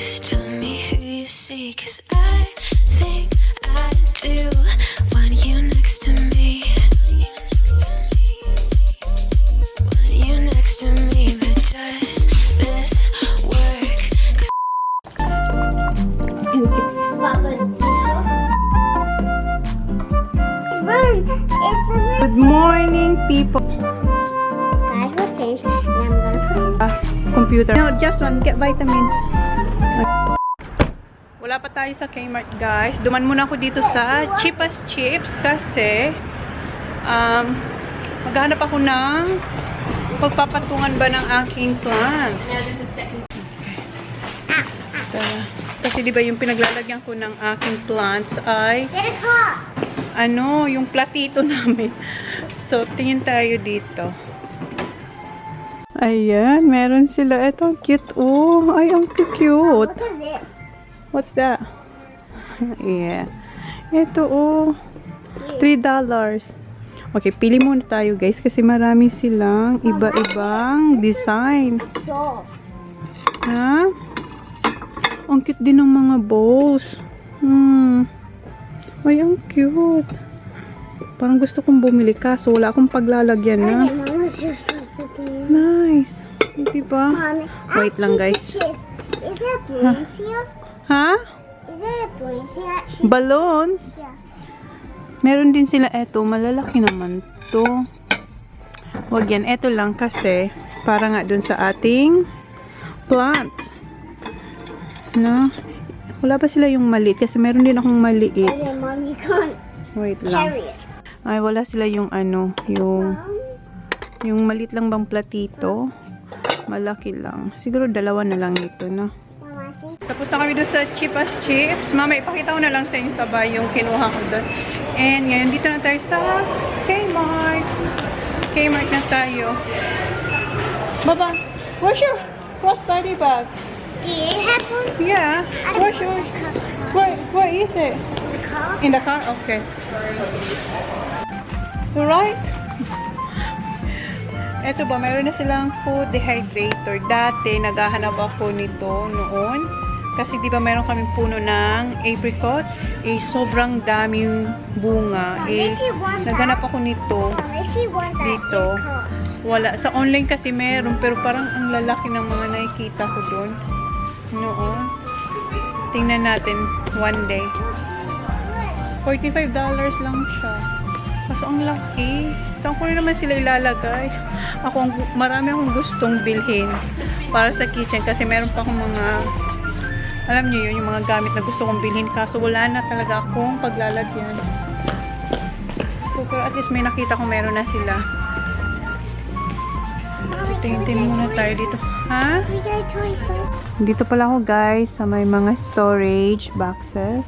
Just tell me who you see, 'cause I think I do want you next to me. Want you next to me, but does this work? Good morning, people. Computer. No, just one. Get vitamins. Wala pa tayo sa Kmart, guys. Duman muna ako dito sa Cheapest Chips kasi maghanap ako ng pagpapatungan ba ng aking plant. Kasi di ba yung pinaglalagyan ko ng aking plants ay ano, yung platito namin. So, tingin tayo dito. Ayan, meron sila. Ito, cute. Oh, ay, ang cute. What's that? Yeah. Ito, oh. $3. Okay, pili muna tayo, guys. Kasi marami silang iba-ibang design. Ha? Ang cute din ng mga bows. Ay, ang cute. Parang gusto kong bumili kaso wala akong paglalagyan na. Nice. Diba? Wait lang, guys. Is that balloons here? Ha? Is that balloons here actually? Balloons? Yeah. Meron din sila eto. Malalaki naman to. Wag yan. Eto lang kasi para nga dun sa ating plant. Na? Wala pa sila yung maliit kasi meron din akong maliit. And then Mom, you can't Wait lang. carry it. Ay, wala sila yung ano, yung maliit lang bang platito. Malaki lang. Siguro dalawa na lang ito, no? Mom, I think Tapos na kami doon sa Cheapest Chips. Mama, ipakita ko na lang sa inyo sabay yung kinuha ko doon. And ngayon, dito na tayo sa Kmart. Kmart na tayo. Baba, where's your crossbody bag? do you have one? Yeah. I Where's don't yours? want Where is it? the car. In the car? Okay. You right? Eto ba, mayroon na silang food dehydrator. Dati, naghahanap ako nito noon. Kasi di ba mayroon kaming puno ng apricot. Sobrang daming bunga. If you want Naghanap that, ako nito. Mom, if you want that, Dito. you can't. Wala. Sa online kasi meron. Pero parang ang lalaki ng mga nakikita ko doon. Noon. Tingnan natin one day. $45 lang siya. Kaso ang laki. Saan ko rin naman sila ilalagay? Marami akong gustong bilhin para sa kitchen. Kasi meron pa akong mga, alam niyo yun, yung mga gamit na gusto kong bilhin. Kaso wala na talaga akong paglalagyan. So, pero at least may nakita ko meron na sila. So, tingin muna tayo dito. Ha? We go toy store. Dito pala ako, guys, sa may mga storage boxes.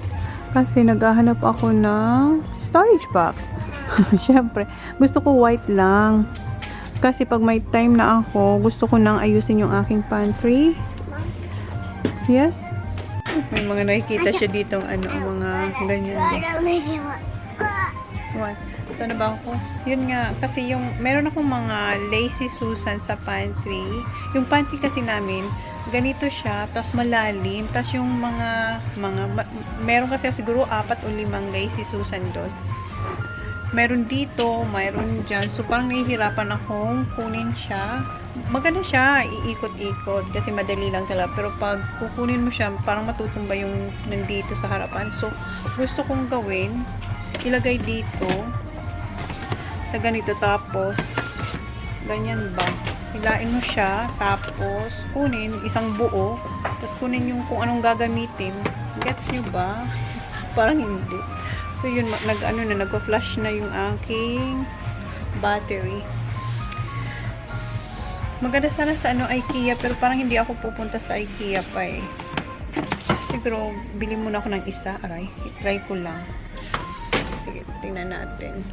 Kasi naghahanap ako ng storage box. Siyempre, gusto ko white lang. Kasi pag may time na ako, gusto ko nang ayusin yung aking pantry. Yes? May mga nakikita siya dito, ano, mga ganyan. I don't live in one. What? Saan ba ako? Yun nga, kasi yung, meron akong mga lazy Susan sa pantry. Yung pantry kasi namin, ganito siya, tapos malalim, tapos yung meron kasi siguro 4 o 5 lazy Susan doon. Meron dito, meron dyan. So, parang nahihirapan akong kunin siya. Maganda siya, iikot-ikot, kasi madali lang talaga. Pero pag kukunin mo siya, parang matutumba yung nandito sa harapan. So, gusto kong gawin, ilagay dito, sa ganito, tapos, ganyan ba? Hilain mo siya, tapos, kunin, isang buo, tapos kunin yung kung anong gagamitin. Gets nyo ba? Parang hindi. So, yun, nag-flash na yung aking battery. Maganda sana sa IKEA, pero parang hindi ako pupunta sa IKEA pa eh. Siguro, bili muna ako ng isa. Aray, try ko lang. Sige, tingnan natin.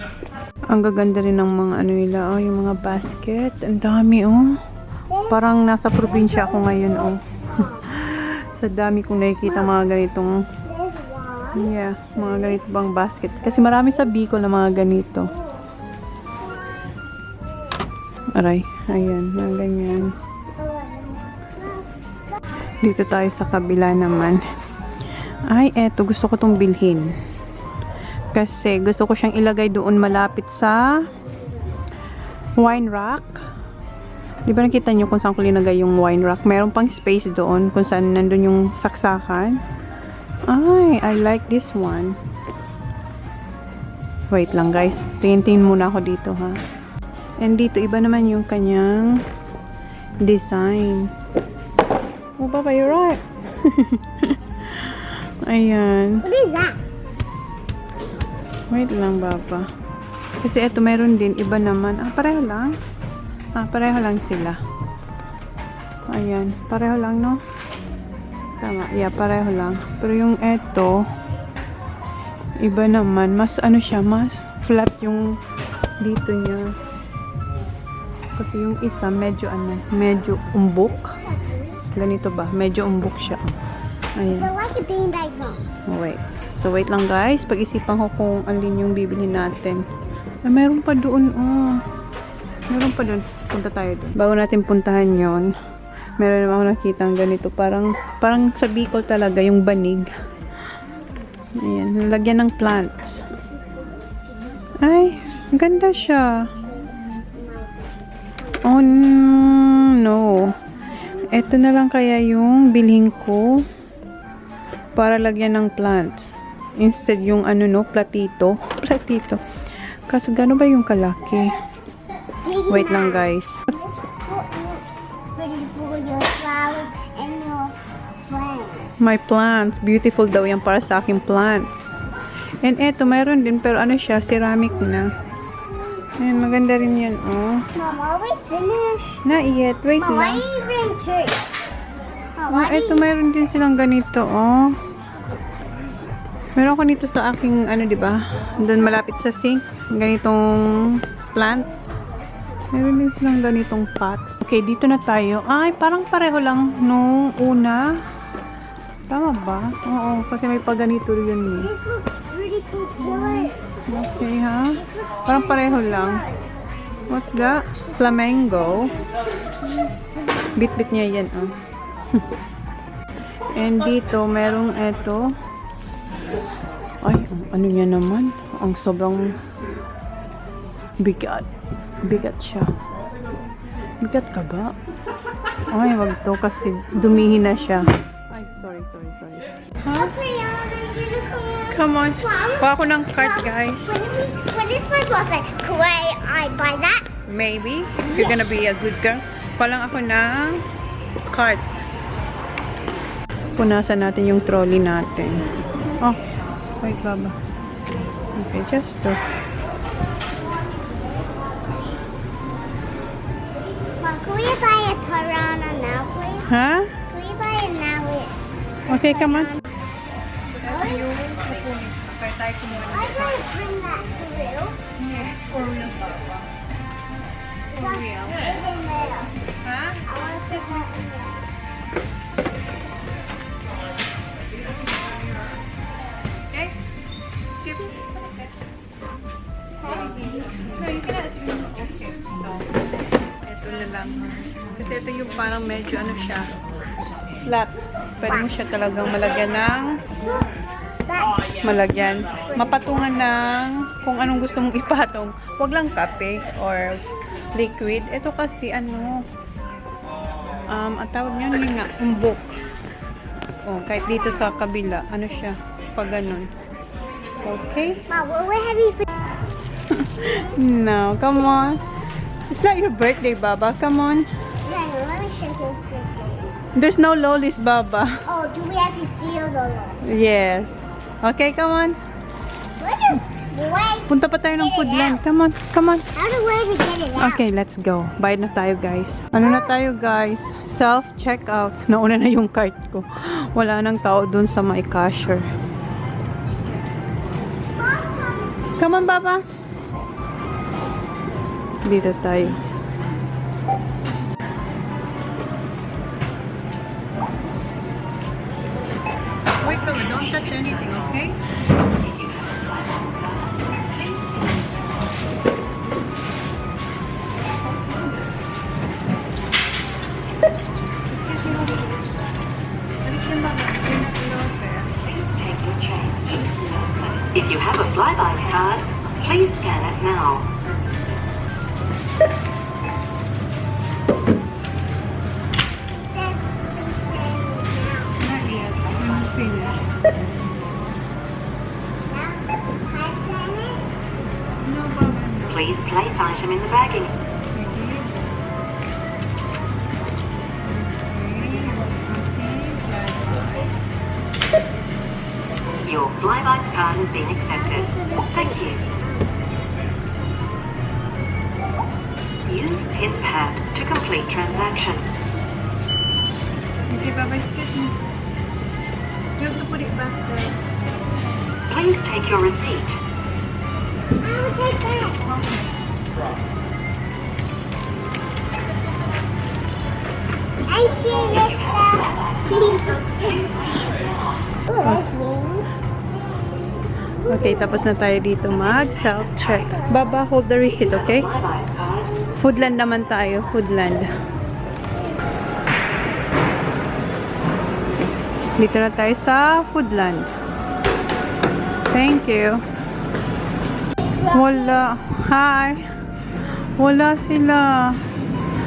Ang gaganda rin ng mga nila, yung mga basket. Ang dami, Parang nasa probinsya ako ngayon, Sa dami kong nakikita mga ganitong, mga ganito bang basket. Kasi marami sa Bicol na mga ganito. Aray, ayan, mga ganyan. Dito tayo sa kabila naman. Ay, eto. Gusto ko tong bilhin. Kasi gusto ko siyang ilagay doon malapit sa wine rack. Di ba nakita nyo kung saan ko linagay yung wine rack? Meron pang space doon kung saan nandun yung saksakan. Ay, I like this one. Wait lang guys. Tingin-tingin muna ako dito ha. And dito, iba naman yung kanyang design. Oh, Papa, you're right. Ayan. What is that? Wait lang, Papa. Kasi ito, meron din. Iba naman. Ah, pareho lang. Ah, pareho lang sila. Ayan. Pareho lang, no? Tama. Yeah, pareho lang. Pero yung ito, iba naman. Mas, ano siya, mas flat yung dito niya. Kasi yung isa, medyo, medyo umbok. Ganito ba? Medyo umbok siya. Ayan. I like a beanbag mom. Wait. So, wait lang guys. Pag-isipan ko kung alin yung bibili natin. Ay, meron pa doon, oh. Meron pa doon. Punta tayo doon. Bago natin puntahan yon, meron naman ako nakita ang ganito. Parang sa Bicol talaga, yung banig. Ayan. Lagyan ng plants. Ay, ganda siya. Oh, no. Ito na lang kaya yung bilhin ko para lagyan ng plants. Instead yung platito. Platito. Kaso gano ba yung kalaki? Wait lang guys. For your flowers and your plants. My plants. Beautiful daw yan para sa aking plants. And eto, mayroon din pero ano siya, ceramic na. Ayan, maganda rin yan, oh. Mom, are we finished? Not yet. Wait Mom, why lang. do you bring trees? Mom, Oh, why do eto, you... mayroon din silang ganito, oh. Meron ko nito sa aking, diba? Doon malapit sa sink. Ganitong plant. Meron din silang ganitong pot. Okay, dito na tayo. Ay, parang pareho lang nung una. Tama ba? Oo, kasi may paganito rin yun. This looks pretty cool color. Okay, ha? Parang pareho lang. What's that? Flamingo. Bit-bit niya yan, oh. And dito, merong eto. Ay, ano niya naman? Ang sobrang bigat. Bigat siya. Bigat ka ba? Ay, wag to kasi dumihin na siya. Ay, sorry. Huh? Come on. Kuha ako ng cart, guys. When is my birthday? Could I buy that? Maybe. If you're gonna be a good girl. Kuha lang ako ng cart. Punasan natin yung trolley natin. Oh, wait, Baba. Okay, just to. Mom, could we buy a Tarana now, please? Ha? Could we buy it now? Okay, come on. I gotta bring that through. Yes, for real, Baba. For real. Put it in there. Ha? I want to put that in there. Okay? Keep. So, you can ask me. Okay. So, ito na lang. Kasi ito yung parang medyo siya. Flat. Pwede mo siya talagang malagyan ng mapatungan ng kung anong gusto mong ipatong. Huwag lang kape or liquid. Ito kasi ang tawag niya nga, umbok. Oh, kahit dito sa kabila, siya, pag ganun. Okay? Mom, we're heavy for... No, come on. It's not your birthday, Baba. Come on. No, let me show you this. There's no lollies, Baba. Oh, do we have to feel the law? Yes. Okay, come on. Wait. Punta pa tayo ng foodland. Come on, come on. How do we get it out? Okay, let's go. Bayad na tayo, guys. Ano na tayo, guys? Self-checkout. Nauna na yung cart ko. Wala nang tao dun sa may cashier. Come on, Baba. Dito tayo. Wait, don't touch anything, okay? Please take your change. If you have a Flybuys card, please scan it now. Not yet. I'm finished. No, Baba, no. Please place item in the bagging. Your Flybuys card has been accepted. Thank you. Use PIN pad to complete transaction. Okay, Baba, excuse me. You have to put it back there. Please take your receipt. I'll take that. I'm serious Okay, tapos na tayo dito mag-self-check. Baba, hold the receipt, okay? Flybuys card. Foodland naman tayo, Foodland. Dito na tayo sa Foodland. Thank you. Wala. Hi. Wala sila.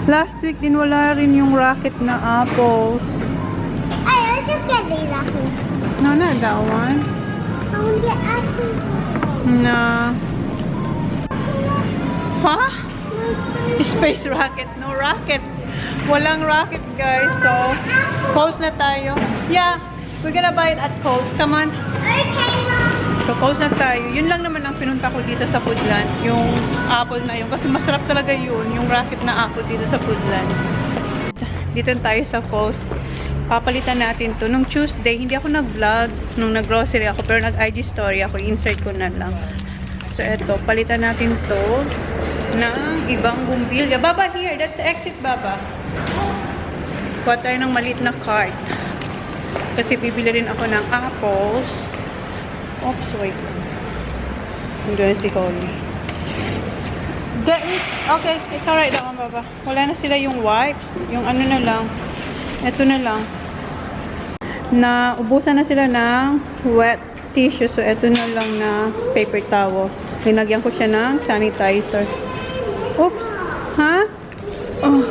Last week din wala rin yung racket na apples. Hey, let's just get these apples. No, not that one. I want to get apples. No. Huh? Space rocket. No rocket. Walang rocket, guys. So, close na tayo. Yeah, we're gonna buy it at Coles. Come on. Okay, Mom. So, close na tayo. Yun lang naman ang pinunta ko dito sa Foodland. Yung apple na yun. Kasi masarap talaga yun. Yung rocket na apple dito sa Foodland. Dito tayo sa Coles. Papalitan natin to. Nung Tuesday, hindi ako nag-vlog. Nung nag-grocery ako. Pero nag-IG story ako. Insert ko na lang. So, eto. Palitan natin to ng ibang bumbilya. Baba, here. That's the exit, Baba. Kuha tayo ng maliit na cart. Kasi bibili rin ako ng apples. Oops, wait. Doon si Holly. Get it? Okay, it's alright lang, Baba. Wala na sila yung wipes. Yung ano na lang. Ito na lang. Ubusan na sila ng wet tissue. So, ito na lang na paper towel. Linagyan ko siya ng sanitizer. Oops. Ha? Oh.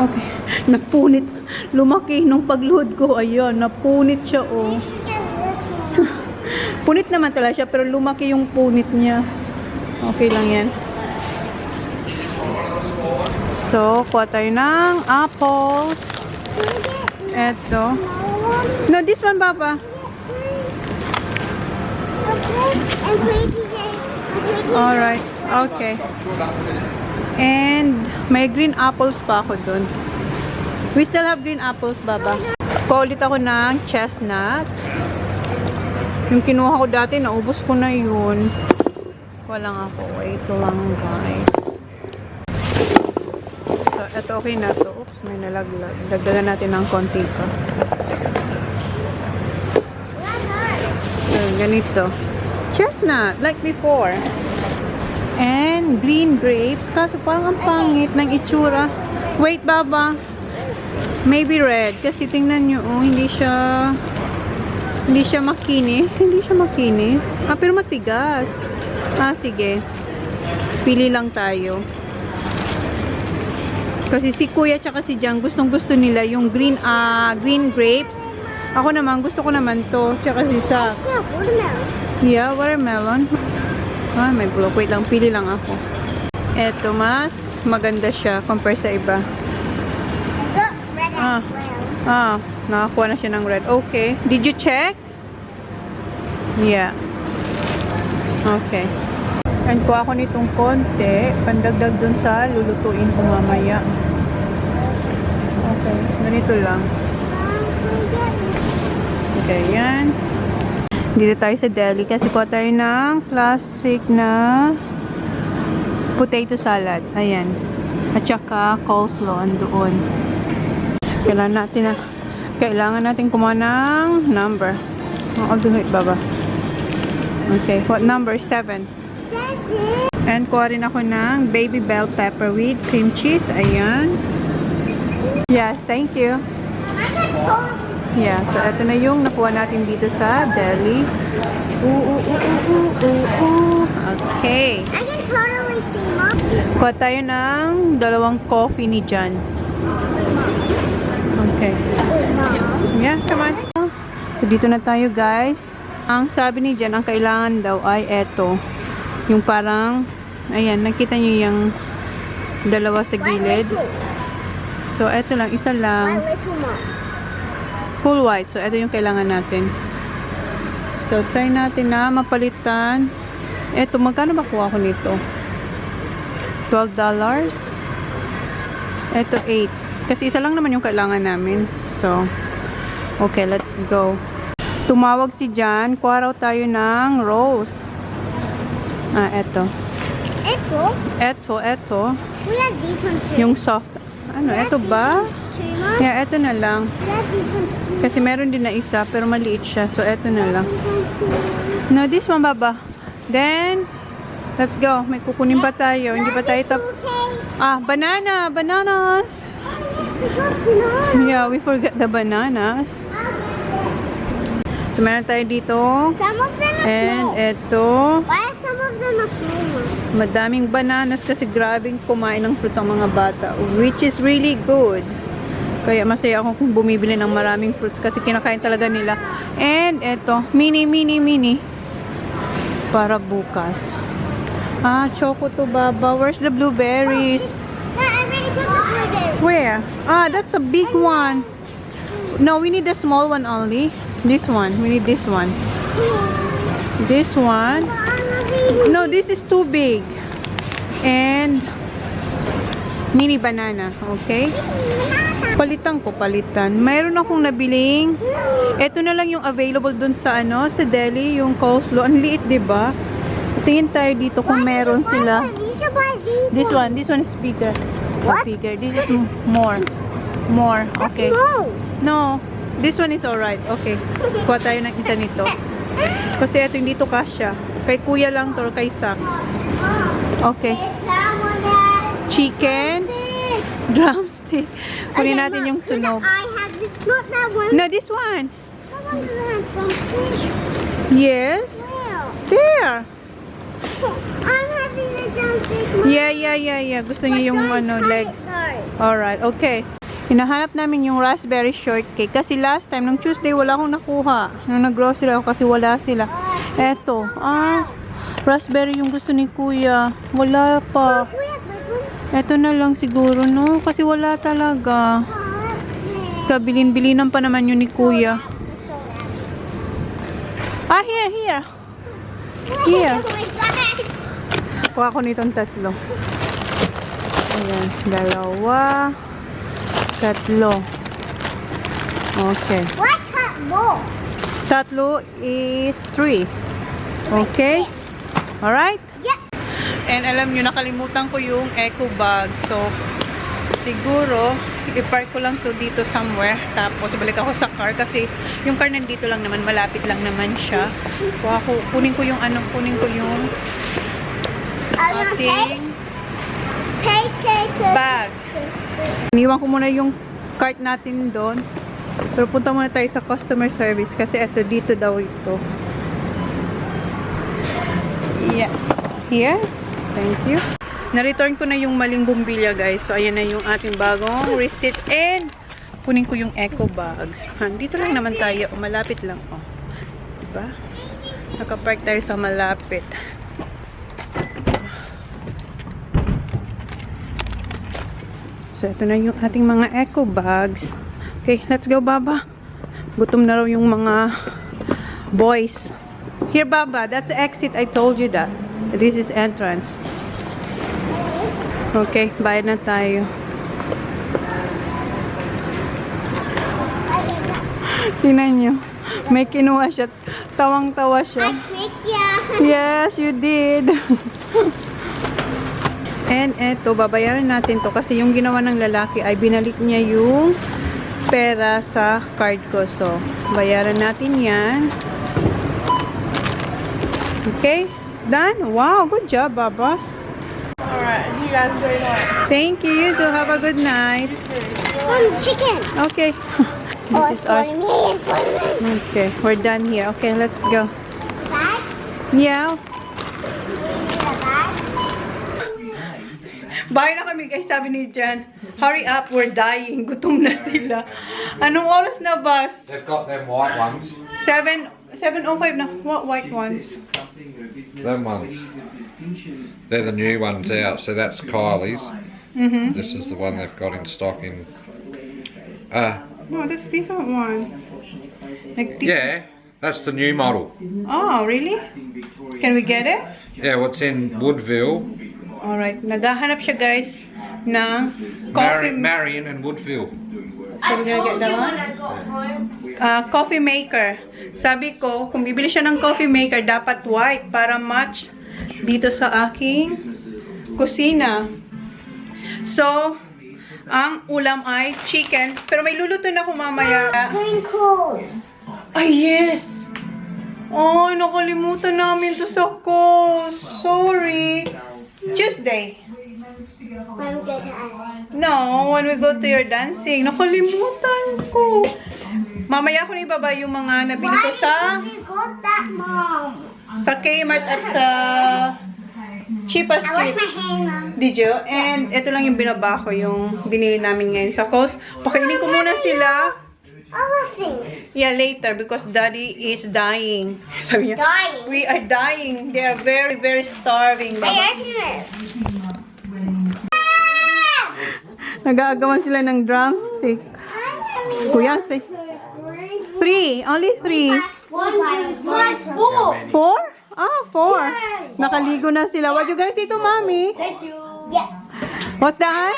Okay. Napunit. Lumaki nung pagluhod ko. Ayun, napunit siya, oh. Punit naman talaga siya, pero lumaki yung punit niya. Okay lang yan. So, kuha tayo ng apples. Eto. No, this one, Papa. Alright. Okay. And, may green apples pa ako dun. We still have green apples, Baba. Paulit ako ng chestnut. Yung kinuha ko dati, naubos ko na yun. Walang ako. Wait lang, guys. So, eto okay na to. Oops, may nalaglag. Dagdagan natin ng konti pa. So, ganito. Chestnut, like before. And green grapes. Kaso parang ang pangit ng itsura. Wait, Baba. Maybe red. Kasi tingnan nyo, oh, hindi siya makinis. Hindi siya makinis. Pero matigas. Sige. Pili lang tayo. Kasi si Kuya tsaka si Jang gustong-gusto nila yung green grapes. Ako naman, gusto ko naman to. Tsaka si Sak. Yeah, watermelon. May bulok. Wait lang, pili lang ako. Eto, mas maganda siya compare sa iba. Nakakuha na siya ng red. Okay. Did you check? Yeah. Okay. And kuha ko nitong konti. Pandagdag dun sa lulutuin ko mamaya. Okay. Ganito lang. Okay, yan. Dito tayo sa deli. Kasi kuha tayo ng classic na potato salad. Ayan. At saka coleslaw doon. Kailangan natin kumuha ng number. I'll do it, Baba. Okay, what number? 7. And kuha rin ako ng baby bell pepper with cream cheese. Ayan. Yes, thank you. Yeah, so ito na yung nakuha natin dito sa deli. Okay. I can totally see, Mom. Kuha tayo ng 2 coffee ni Jan. Okay. Mom. Yeah, come on. So, dito na tayo, guys. Ang sabi ni Jan, ang kailangan daw ay eto. Yung parang, ayan, nakita nyo yung 2 sa gilid. So, eto lang, isa Why lang. little, Mom? Cool white. So, ito yung kailangan natin. So, try natin na mapalitan. Eto, magkano makuha ko nito? $12. Eto, 8. Kasi isa lang naman yung kailangan namin. So, okay, let's go. Tumawag si Jan. Kuha raw tayo ng rose. Eto. Eto. We have these ones too. Yung soft. Ano, eto ba? Yeah, eto na lang. We have these ones too. Kasi meron din na isa, pero maliit siya. So, eto na lang. No, this one, baba. Then, let's go. May kukunin pa tayo. Hindi pa tayo bananas. Yeah, we forgot the bananas. So, meron tayo dito. Some of them are And small. eto. Why are some of them are small, Mom? Madaming bananas kasi grabing kumain ng fruits ang mga bata. Which is really good. Kaya masaya ako kung bumibili ng maraming fruits kasi kinakain talaga nila. And eto, mini. Para bukas. Choco to, Baba. Where's the blueberries? No, I already took the blueberry. Where? That's a big one. No, we need the small one only. This one. We need this one. This one. No, this is too big. And mini banana. Okay? Palitan. Mayroon akong nabiling. Ito na lang yung available dun sa sa deli, yung coleslaw. Ang liit, 'di ba? So, tingin tayo dito kung meron sila. You should buy these This one is bigger. What? Bigger. This is more. Okay. No. This one is alright. Okay. Kuha tayo ng isa nito. Kasi ito hindi to kasya. Kay kuya lang to or kay Sak. Okay. Chicken. Drumstick. Kunin natin yung sunog. I have this, not that one. No, this one. That one has some fish. Yes. Well, There. I'm having the drumstick. Mom. Yeah. Gusto niya yung legs. Sorry. Alright, okay. Hinahanap namin yung raspberry shortcake. Kasi last time, nung Tuesday, wala akong nakuha. Nung nag-grocery ako kasi wala sila. Eto. Raspberry yung gusto ni kuya. Wala pa. We have like ones. Eto na lang siguro, no? Kasi wala talaga. Kabilin-bilinan pa naman yun ni kuya. Here. Here. Kuha ko nitong 3. Ayan, 2. 3. Okay. What's that ball? 3 is 3. Okay? Alright? Yeah. And alam nyo, nakalimutan ko yung eco bag. So, siguro, i-park ko lang to dito somewhere. Tapos, balik ako sa car. Kasi, yung car nandito lang naman. Malapit lang naman siya. Kunin ko yung ating bag. Iniwan ko muna yung cart natin doon. Pero punta muna tayo sa customer service. Kasi eto, dito daw ito. Yeah. Here. Thank you. Na-return ko na yung maling bumbilya, guys. So, ayan na yung ating bagong receipt. And, kunin ko yung eco bags. Dito lang naman tayo. Malapit lang. Diba? Nakapark tayo sa malapit. So, ito na yung ating mga eco bags. Okay, let's go, Baba. Gutom na raw yung mga boys. Here, Baba. That's the exit. I told you that. This is entrance. Okay, bayad na tayo. Tingnan nyo. May kinuha siya. Tawang-tawa siya. Yes, you did. And eto, babayaran natin to kasi yung ginawa ng lalaki ay binalik niya yung pera sa card ko. So, bayaran natin yan. Okay? Done? Wow, good job, Baba. Alright, you guys enjoy lunch. Thank you. You too. Have a good night. Chicken. Okay. This is ours. for me and for me. Okay, we're done here. Okay, let's go. Bag? Yeah. Need a bag? Bye na kami guys, sabi ni Jan. Hurry up, we're dying. Gutom na sila. Anong oras na bus? They've got them white ones. 7:05 na. What white ones? Them ones. They're the new ones out. So that's Kylie's. This is the one they've got in stock in. No, that's different one. Like Yeah, that's the new model. Oh, really? Can we get it? Yeah, what's in Woodville, Alright, naghahanap siya guys ng coffee. Marion and Woodville. So we're gonna get that one. Coffee maker. Sabi ko, kung bibili siya ng coffee maker, dapat white para match dito sa aking kusina. So, ang ulam ay chicken. Pero may luluto na ako mamaya. Crinkles. Ay, yes! Ay, nakalimutan namin to sa course. Sorry. Tuesday. I'm good at it. No, when we go to your dancing. Nakalimutan ko. Mamaya ko na ibaba yung mga nabili ko sa Why did you got that, Mom? Kmart at sa Cheapest I wash Street. my hand, Mom. Did you? And ito lang yung binaba ko, yung binili namin ngayon sa Coles. Pakainin ko muna sila. Other things. Yeah, later because Daddy is dying. Sabi niya, Dying. we are dying. They are very, very starving. I Baba. open it. Nag-aagawan sila ng drumstick. Kuya, say. 3. Only 3. Four. 4? Ah, 4. Nakaligo na sila. What you gonna say to Mommy? Thank you. Yeah. What's that?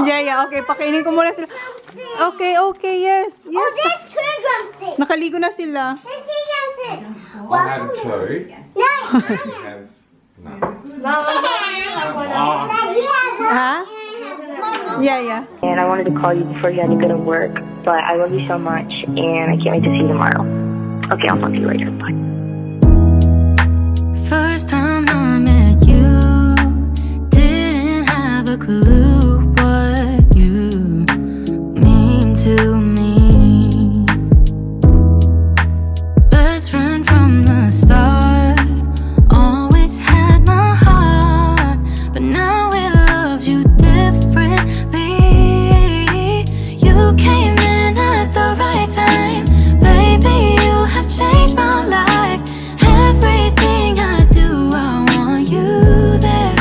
Yeah, okay. Pakainin ko muna sila. Okay, yes. Oh, Yes. there's two drumsticks. Nakaligo na sila. There's two drumsticks. I'll have two. No, I Have Ha? Yeah. And I wanted to call you before you had to go to work, but I love you so much, and I can't wait to see you tomorrow. Okay, I'll talk to you later. Bye. First time I met you, didn't have a clue what you mean to me. Best friend from the start, always had my heart, but now it loves you differently. You came in at the right time, baby, you have changed my life. Everything I do, I want you there.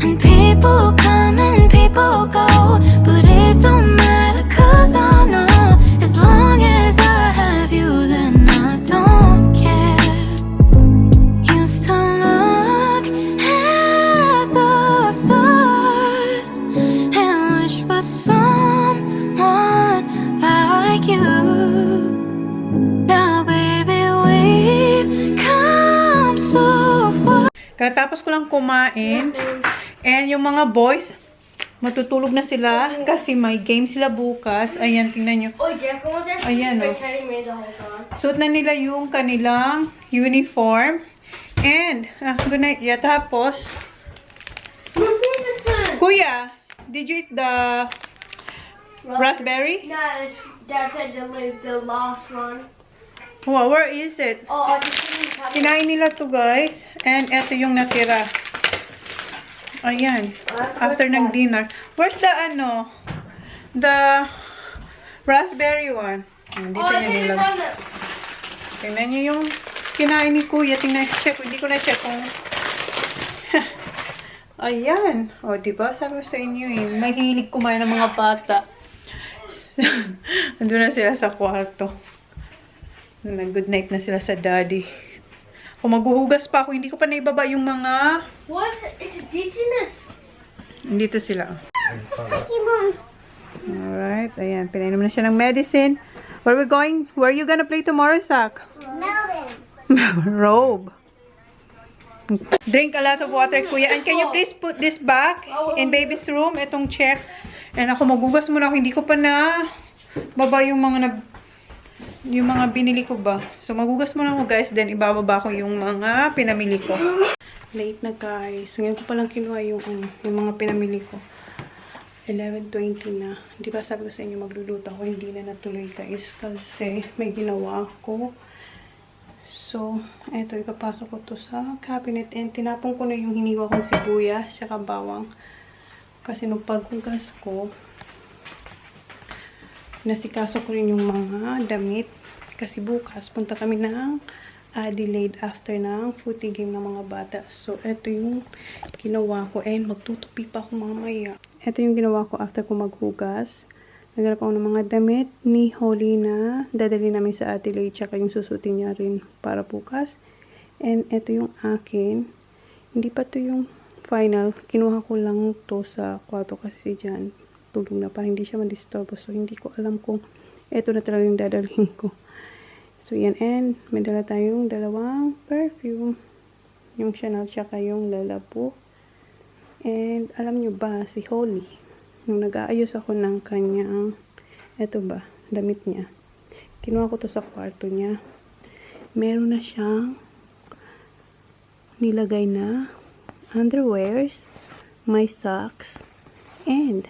And people come and people go, but it don't matter, 'cause I know as long as I have you, then I don't care. Used to look at the stars and wish for someone like you. Now, baby, we've come so far. Katapos ko lang kumain. And yung mga boys, matutulog na sila kasi may game sila bukas. Ayan, tingnan nyo. Ayan, oh. Suot na nila yung kanilang uniform. And, good night. Yeah, tapos, Kuya, did you eat the raspberry? No, Dad said to leave the last one. Wow, where is it? Oh, I just didn't have it. Kinain nila to guys. And eto yung natira. Ayan. After ng dinner. Where's the the raspberry one? Dito Oh, I niya didn't nilagay. have it. Tingnan niyo yung kinain ni Kuya. Tingnan, check. Hindi ko na-check kung... Ayan. O, diba? Sabi ko sa inyo eh. Mahilig kumain ng mga bata. Nandun na sila sa kwarto. Good night na sila sa daddy. Kung maghuhugas pa ako, hindi ko pa naibaba yung mga... What? It's indigenous. Dito sila. Thank you, Mom. Alright. Ayan. Pinainom na siya ng medicine. Where are we going? Where are you gonna play tomorrow, Zach? Melvin. Robe. Drink a lot of water, Kuya. And can you please put this back in baby's room? Itong chair. And ako magugas muna ako. Hindi ko pa na baba yung mga binili ko ba. So magugas muna ako guys. Then ibababa ko yung mga pinamili ko. Late na guys. Ngayon ko palang kinuha yung mga pinamili ko. 11:20 na. Di ba sabi ko sa inyo magluluto ako, hindi na natuloy guys kasi may ginawa ako. So, eto, ipapasok ko to sa cabinet and tinapon ko na yung hiniwa kong sibuyas saka bawang. Kasi nung paghugas ko, nasikaso ko rin yung mga damit. Kasi bukas, punta kami ng Adelaide after ng footy game ng mga bata. So, eto yung ginawa ko and magtutupi pa ako mamaya. Ito yung ginawa ko after ko maghugas. Naghanap ako ng mga damit ni Holly na dadali namin sa Adelaide. Tsaka yung susutin niya rin para bukas. And ito yung akin. Hindi pa to yung final. Kinuha ko lang to sa kwarto kasi si Jan tulog na para hindi siya ma-disturb. So, hindi ko alam kung ito na talaga yung dadalhin ko. So, yan. And may dala tayong dalawang perfume. Yung Chanel tsaka yung Lalabo. And, alam nyo ba, si Holly, nung nag-aayos ako ng kanyang, eto ba, damit niya. Kinuha ko to sa kwarto niya. Meron na siyang nilagay na underwears, my socks, and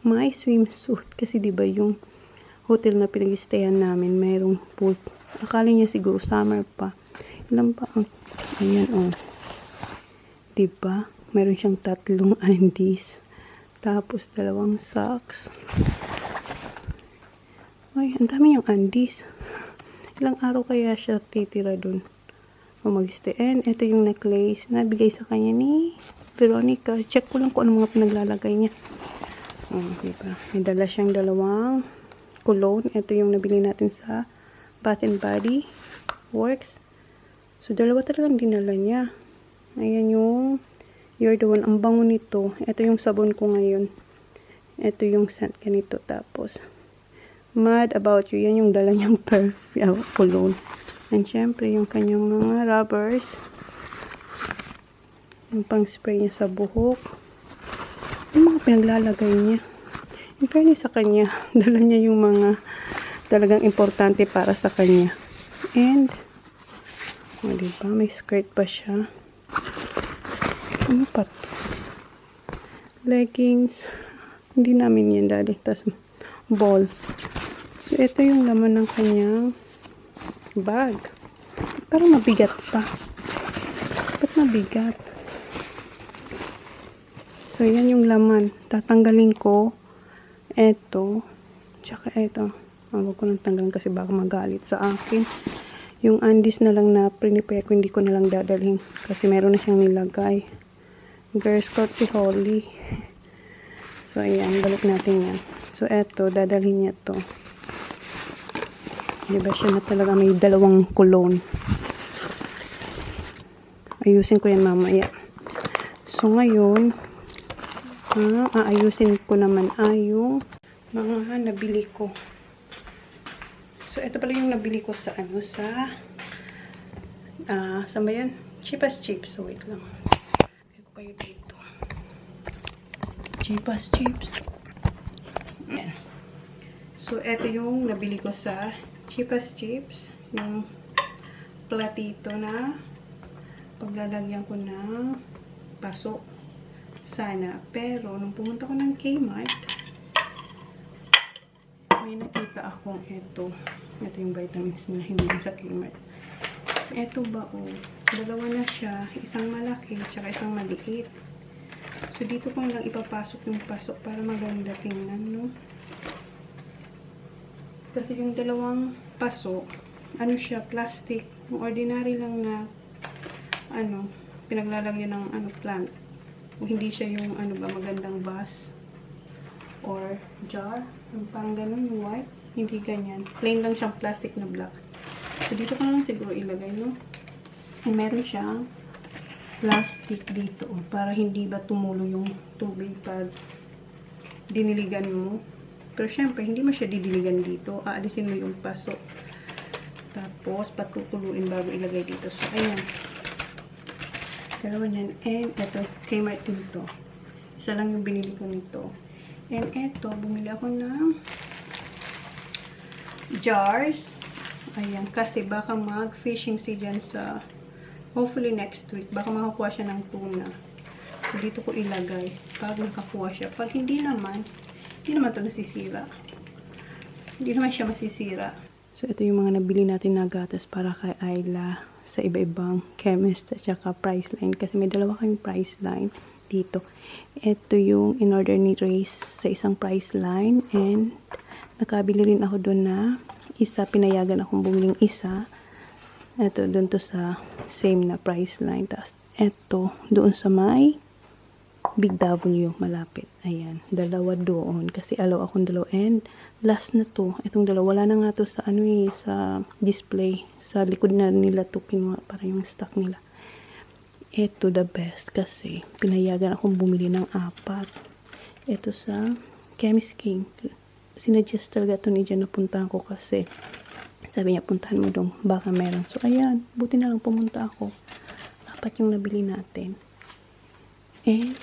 my swimsuit. Kasi diba yung hotel na pinag-stayan namin, mayroong pool. Akala niya siguro summer pa. Ilan pa ang, ayan o. Diba? Meron siyang 3 undies. Tapos, 2 socks. Ay, ang dami yung undies. Ilang araw kaya siya titira dun o mag-stay. And, ito yung necklace na bigay sa kanya ni Veronica. Check ko lang kung ano mga pinaglalagay niya. Diba? May dala siyang 2 cologne. Ito yung nabili natin sa Bath and Body Works. So, 2 talagang dinala niya. Ayan yung You're the One. Ang bango nito. Ito yung sabon ko ngayon. Ito yung scent ganito. Tapos, Mad About You. Yan yung dala niyang perfume, cologne. And syempre, yung kanyang mga rubbers. Yung pang spray niya sa buhok. Yung mga pinaglalagay niya. In fairness sa kanya, dala niya yung mga talagang importante para sa kanya. And, diba? May skirt pa siya. Ano pa to? Leggings. Hindi namin yan dali. Tapos, ball. So, ito yung laman ng kanyang bag. Parang mabigat pa. Ba't mabigat? So, yan yung laman. Tatanggalin ko. Ito. Tsaka ito. Huwag ko nang tanggalin kasi baka magalit sa akin. Yung undies na lang na prepare ko, hindi ko na lang dadalhin. Kasi meron na siyang nilagay. Girl Scout si Holly. So, ayan. Balik natin yan. So, eto. Dadalhin niya to. Diba siya na talaga may 2 cologne. Ayusin ko yan mamaya. So, ngayon, aayusin ko naman yung mga nabili ko. So, ito pala yung nabili ko sa saan ba yan? Cheap as chips. So, wait lang. Kayo dito. Cheap as chips. Ayan. So, ito yung nabili ko sa Cheap as Chips. Yung platito na paglalagyan ko ng paso. Sana. Pero, nung pumunta ko ng Kmart, may nakita akong ito. Ito yung vitamins na hindi sa Kmart. Ito ba o? 2 na siya. Isang malaki, tsaka isang maliit. So, dito ko lang ipapasok yung pasok para maganda tingnan, no? Kasi yung 2 pasok, ano siya, plastic. Yung ordinary lang na, pinaglalagyan ng, plant. O hindi siya yung, magandang vase. Or jar. Yung parang ganun, yung white. Hindi ganyan. Plain lang siyang plastic na black. So, dito ko na lang siguro ilagay, no? And meron siyang plastic dito, para hindi ba tumulo yung tubig pag diniligan mo. Pero syempre, hindi mo siya didiligan dito. Aalisin mo yung paso. Tapos, patutuluin bago ilagay dito. So, ayan. 2 yan. And, ito, Kmart din to. Isa lang yung binili ko nito. And, ito, bumili ako ng jars. Ayan, kasi baka mag-fishing si Jan sa hopefully next week. Baka makakuha siya ng tuna. So, So, dito ko ilagay pag nakakuha siya. Pag hindi naman ito nasisira. Hindi naman siya masisira. So, ito yung mga nabili natin na gatas para kay Ayla sa iba-ibang chemist at saka price line. Kasi may dalawa kaming price line dito. Ito yung in-order ni Grace sa isang price line. And, nakabili rin ako doon na isa. Pinayagan akong bumiling isa. Ito, doon to sa same na price line. Tapos, ito, doon sa may Big W, malapit. Ayan, dalawa doon. Kasi alaw akong dalawa. And, last na to. Itong dalawa, wala na nga to sa sa display. Sa likod na nila to kinuha para yung stock nila. Ito, the best. Kasi, pinayagan akong bumili ng 4. Ito sa Chemist King. Sinuggest talaga ito ni Jen na puntahan ko kasi sabi niya, puntahan mo dong. Baka meron. So, ayan. Buti na lang pumunta ako. 4 yung nabili natin. And,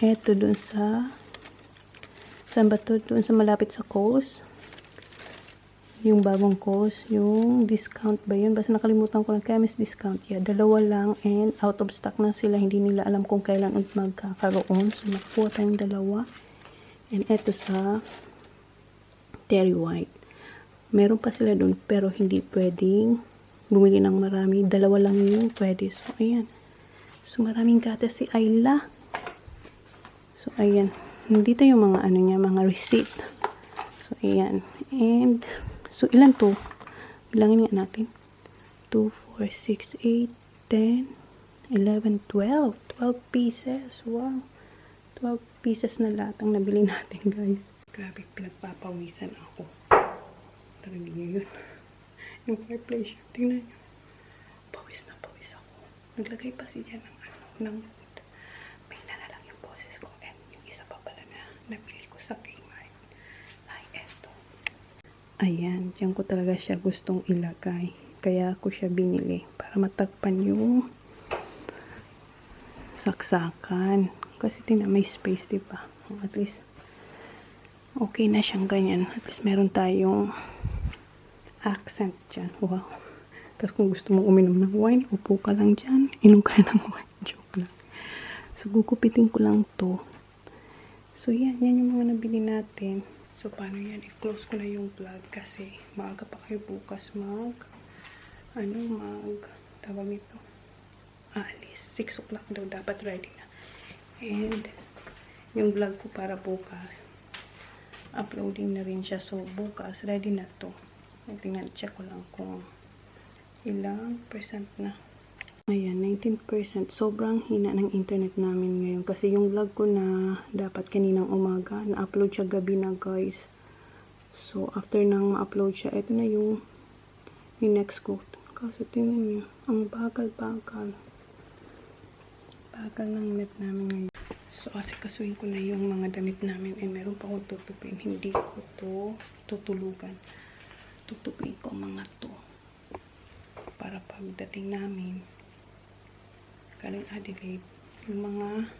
eto dun sa saan ba to? Dun sa malapit sa coast. Yung bagong coast. Yung discount ba yun? Basta nakalimutan ko ng chemist discount. Yeah, 2 lang. And out of stock na sila. Hindi nila alam kung kailan magkakaroon. So, nakuha tayong 2. And eto sa Terry White. Meron pa sila dun. Pero hindi pwedeng bumili ng marami. 2 lang yung pwede. So, ayan. So, maraming gatas si Ayla. So, ayan. Dito yung mga niya, mga receipt. So, ayan. And, so, ilan to? Bilangin nga natin. 2, 4, 6, 8, 10, 11, 12. 12 pieces. Wow. 12 pieces na lahat ang nabili natin, guys. Grabe, pinagpapawisan ako. Tarinig nyo yun. Yung fireplace, tingnan nyo. Pawis na pawis ako. Naglagay pa si Jen ng food. May na lang yung boses ko. And yung isa pa pala na nabili ko sa Kmart. Ay, eto. Ayan, dyan ko talaga siya gustong ilagay. Kaya ako siya binili. Para matagpan yung saksakan. Kasi tingnan, may space, diba? At least, okay na siyang ganyan. At least meron tayong accent dyan. Wow. Tapos kung gusto mong uminom ng wine, upo ka lang dyan. Inom ka ng wine. Joke lang. So, gugupitin ko lang to. So, yan. Yan yung mga nabili natin. So, paano yan? I-close ko na yung vlog kasi maaga pa kayo bukas tawag nito. Alis. 6 o'clock daw. Dapat ready na. And, yung vlog ko para bukas, uploading na rin siya. So, bukas, ready na to. Tingnan, check ko lang kung ilang percent na. Ayan, 19%. Sobrang hina ng internet namin ngayon. Kasi yung vlog ko na dapat kaninang umaga, na-upload siya gabi na, guys. So, after nang ma-upload siya, ito na yung next ko. Kasi tingnan niyo, ang bagal-bagal. Bagal ng net namin ngayon. So, asikasuhin ko na yung mga damit namin. And meron pa akong tutupin. Hindi ko to tutulugan. Tutupin ko mga to. Para pagdating namin galing Adelaide, yung mga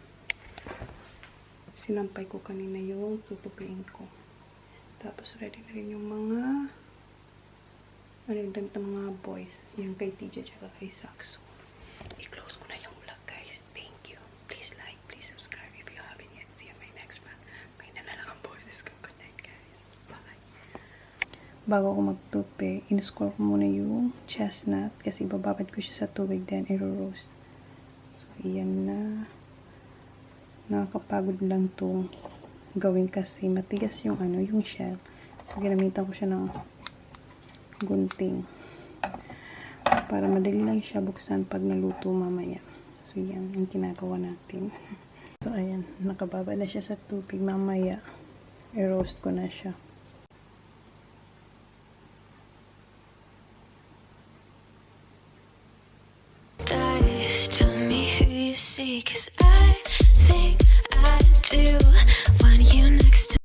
sinampay ko kanina yung tutupiin ko. Tapos ready na rin yung mga damit ng mga boys, yung kay TJ at kay Saxo. I-close ko na yung vlog, guys. Thank you. Please like, please subscribe if you haven't yet. See you in my next vlog. May nalalang ang boses ko. Good night, guys. Bye. Bago ako magtupi, in-score ko muna yung chestnut kasi bababad ko siya sa tubig, then i-roast. So, iyan na. Nakakapagod lang to gawin kasi matigas yung yung shell. So, ginamitan ko siya ng gunting para madali lang siya buksan pag naluto mamaya. So, yan ang ginagawa natin. So, ayan. Nakababa na siya sa tubig. Mamaya, i-roast ko na siya. DIOS, tell me who you see, 'cause I think I do want you next to